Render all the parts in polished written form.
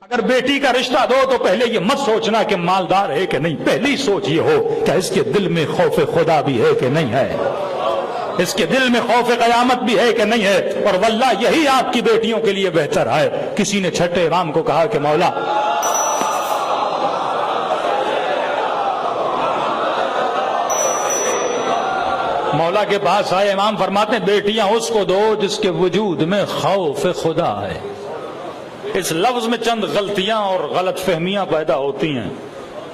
اگر بیٹی کا رشتہ دو تو پہلے یہ مت سوچنا کہ مالدار ہے کہ نہیں، پہلی سوچ یہ ہو کہ اس کے دل میں خوف خدا بھی ہے کہ نہیں ہے، اس کے دل میں خوف قیامت بھی ہے کہ نہیں ہے۔ اور واللہ یہی آپ کی بیٹیوں کے لیے بہتر ہے۔ کسی نے چھٹے امام کو کہا کہ مولا کے پاس آئے، امام فرماتے ہیں بیٹیاں اس کو دو جس کے وجود میں خوف خدا ہے۔ اس لفظ میں چند غلطیاں اور غلط فہمیاں پیدا ہوتی ہیں۔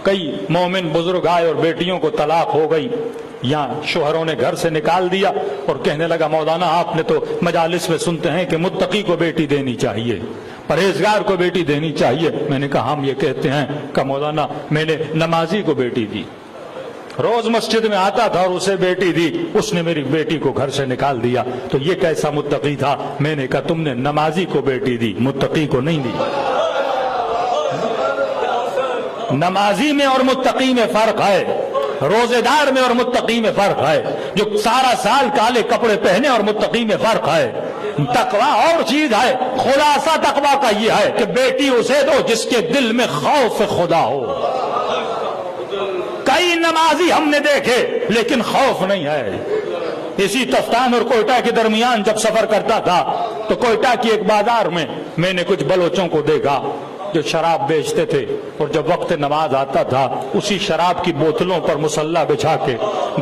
کئی مومن بزرگ آئے اور بیٹیوں کو طلاق ہو گئی، یا شوہروں نے گھر سے نکال دیا اور کہنے لگا مولانا آپ نے تو مجالس میں سنتے ہیں کہ متقی کو بیٹی دینی چاہیے، پرہیزگار کو بیٹی دینی چاہیے۔ میں نے کہا ہم یہ کہتے ہیں کہ مولانا میں نے نمازی کو بیٹی دی، روز مسجد میں آتا تھا اور اسے بیٹی دی، اس نے میری بیٹی کو گھر سے نکال دیا، تو یہ کیسا متقی تھا؟ میں نے کہا تم نے نمازی کو بیٹی دی، متقی کو نہیں دی۔ نمازی میں اور متقی میں فرق ہے، روزے دار میں اور متقی میں فرق ہے، جو سارا سال کالے کپڑے پہنے اور متقی میں فرق ہے۔ تقویٰ اور چیز ہے، خلاصہ تقویٰ کا یہ ہے کہ بیٹی اسے دو جس کے دل میں خوف خدا ہو۔ کئی نمازی ہم نے دیکھے لیکن خوف نہیں ہے۔ اسی تفتان اور کوئٹہ کے درمیان جب سفر کرتا تھا تو کوئٹہ کی ایک بازار میں نے کچھ بلوچوں کو دیکھا جو شراب بیچتے تھے، اور جب وقت نماز آتا تھا اسی شراب کی بوتلوں پر مصلی بچھا کے،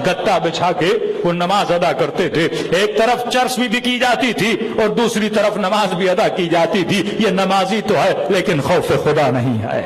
گتا بچھا کے وہ نماز ادا کرتے تھے۔ ایک طرف چرس بھی بکی جاتی تھی اور دوسری طرف نماز بھی ادا کی جاتی تھی۔ یہ نمازی تو ہے لیکن خوف خدا نہیں ہے۔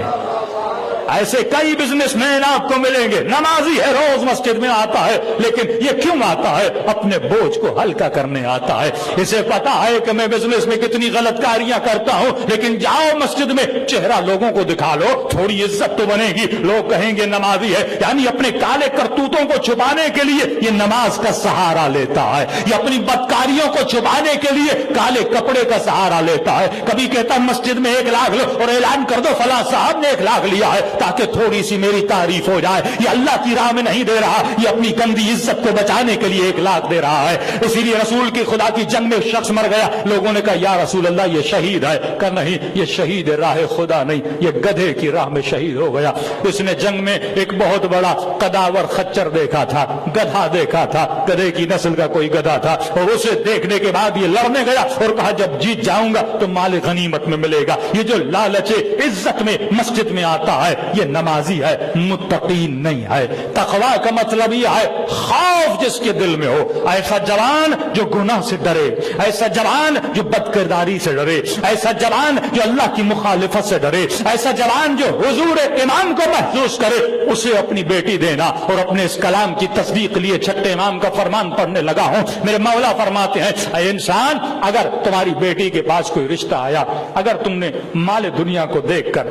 ایسے کئی بزنس مین آپ کو ملیں گے، نمازی ہے، روز مسجد میں آتا ہے، لیکن یہ کیوں آتا ہے؟ اپنے بوجھ کو ہلکا کرنے آتا ہے۔ اسے پتا ہے کہ میں بزنس میں کتنی غلط کاریاں کرتا ہوں، لیکن جاؤ مسجد میں چہرہ لوگوں کو دکھا لو، تھوڑی عزت تو بنے گی، لوگ کہیں گے نمازی ہے۔ یعنی اپنے کالے کرتوتوں کو چھپانے کے لیے یہ نماز کا سہارا لیتا ہے، یہ اپنی بدکاریوں کو چھپانے کے لیے کالے کپڑے کا سہارا لیتا ہے۔ کبھی کہتا مسجد میں 1 لاکھ لو اور اعلان کر دو فلاں صاحب نے 1 لاکھ لیا ہے تاکہ تھوڑی سی میری تعریف ہو جائے۔ یہ اللہ کی راہ میں نہیں دے رہا، یہ اپنی گندی عزت کو بچانے کے لیے 1 لاکھ دے رہا ہے۔ اسی لیے رسول کی خدا کی جنگ میں شخص مر گیا، لوگوں نے کہا یا رسول اللہ یہ شہید ہے، کہا نہیں یہ شہید راہ خدا نہیں، یہ گدھے کی راہ میں شہید ہو گیا۔ اس نے جنگ میں ایک بہت بڑا قداور خچر دیکھا تھا، گدھا دیکھا تھا، گدھے کی نسل کا کوئی گدھا تھا، اور اسے دیکھنے کے بعد یہ لڑنے گیا اور کہا جب جیت جاؤں گا تو مال غنیمت میں ملے گا۔ یہ جو لالچ عزت میں مسجد میں آتا ہے یہ نمازی ہے، متقی نہیں ہے۔ تقویٰ کا مطلب یہ ہے خوف جس کے دل میں ہو۔ ایسا جوان جو گناہ سے ڈرے، ایسا جوان جو بدکرداری سے ڈرے، ایسا جوان جو اللہ کی مخالفت سے ڈرے، ایسا جوان جو حضور امام کو محسوس کرے، اسے اپنی بیٹی دینا۔ اور اپنے اس کلام کی تصدیق لیے چھٹے امام کا فرمان پڑھنے لگا ہوں۔ میرے مولا فرماتے ہیں اے انسان، اگر تمہاری بیٹی کے پاس کوئی رشتہ آیا، اگر تم نے مال دنیا کو دیکھ کر،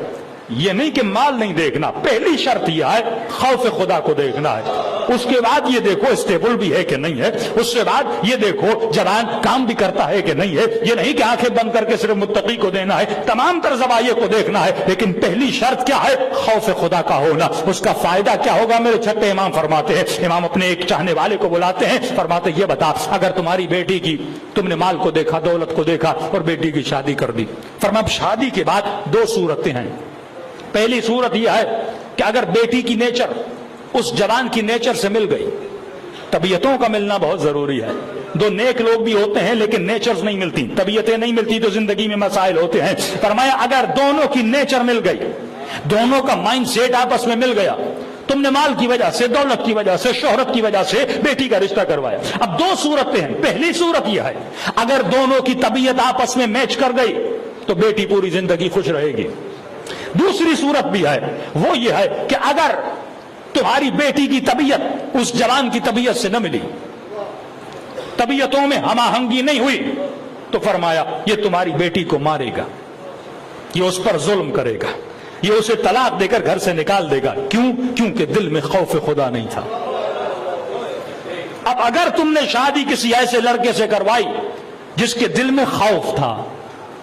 یہ نہیں کہ مال نہیں دیکھنا، پہلی شرط یہ ہے خوف خدا کو دیکھنا ہے، اس کے بعد یہ دیکھو اسٹیبل بھی ہے کہ نہیں ہے، اس کے بعد یہ دیکھو جوان کام بھی کرتا ہے کہ نہیں ہے۔ یہ نہیں کہ آنکھیں بند کر کے صرف متقی کو دینا ہے، تمام تر زوایہ کو دیکھنا ہے، لیکن پہلی شرط کیا ہے؟ خوف خدا کا ہونا۔ اس کا فائدہ کیا ہوگا؟ میرے چھٹے امام فرماتے ہیں، امام اپنے ایک چاہنے والے کو بلاتے ہیں، فرماتے یہ بتا اگر تمہاری بیٹی کی، تم نے مال کو دیکھا، دولت کو دیکھا اور بیٹی کی شادی کر دی، فرمایا شادی کے بعد 2 صورتیں ہیں۔ پہلی صورت یہ ہے کہ اگر بیٹی کی نیچر اس جوان کی نیچر سے مل گئی، طبیعتوں کا ملنا بہت ضروری ہے، 2 نیک لوگ بھی ہوتے ہیں لیکن نیچرز نہیں ملتی، طبیعتیں نہیں ملتی تو زندگی میں مسائل ہوتے ہیں۔ فرمایا اگر دونوں کی نیچر مل گئی، دونوں کا مائنڈ سیٹ آپس میں مل گیا، تم نے مال کی وجہ سے، دولت کی وجہ سے، شہرت کی وجہ سے بیٹی کا رشتہ کروایا۔ اب 2 صورتیں ہیں، پہلی صورت یہ ہے اگر دونوں کی طبیعت آپس میں میچ کر گئی تو بیٹی پوری زندگی خوش رہے گی۔ دوسری صورت بھی ہے، وہ یہ ہے کہ اگر تمہاری بیٹی کی طبیعت اس جوان کی طبیعت سے نہ ملی، طبیعتوں میں ہم آہنگی نہیں ہوئی، تو فرمایا یہ تمہاری بیٹی کو مارے گا، یہ اس پر ظلم کرے گا، یہ اسے طلاق دے کر گھر سے نکال دے گا۔ کیوں؟ کیونکہ دل میں خوف خدا نہیں تھا۔ اب اگر تم نے شادی کسی ایسے لڑکے سے کروائی جس کے دل میں خوف تھا،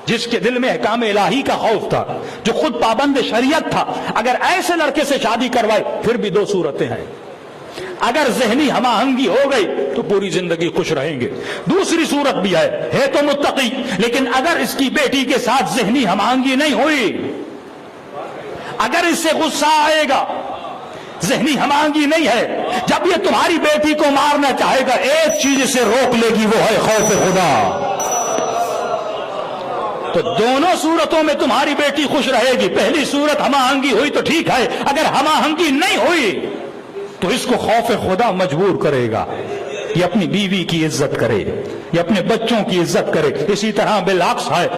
جس کے دل میں احکام الہی کا خوف تھا، جو خود پابند شریعت تھا، اگر ایسے لڑکے سے شادی کروائی پھر بھی 2 صورتیں ہیں۔ اگر ذہنی ہم آہنگی ہو گئی تو پوری زندگی خوش رہیں گے۔ دوسری صورت بھی ہے تو متقی، لیکن اگر اس کی بیٹی کے ساتھ ذہنی ہم آہنگی نہیں ہوئی، اگر اس سے غصہ آئے گا، ذہنی ہم آہنگی نہیں ہے، جب یہ تمہاری بیٹی کو مارنا چاہے گا ایک چیز اسے روک لے گی، وہ ہے خوف خدا۔ تو دونوں صورتوں میں تمہاری بیٹی خوش رہے گی۔ پہلی صورت ہم آہنگی ہوئی تو ٹھیک ہے، اگر ہم آہنگی نہیں ہوئی تو اس کو خوف خدا مجبور کرے گا، یہ اپنی بیوی کی عزت کرے، یہ اپنے بچوں کی عزت کرے۔ اسی طرح بالعکس ہے،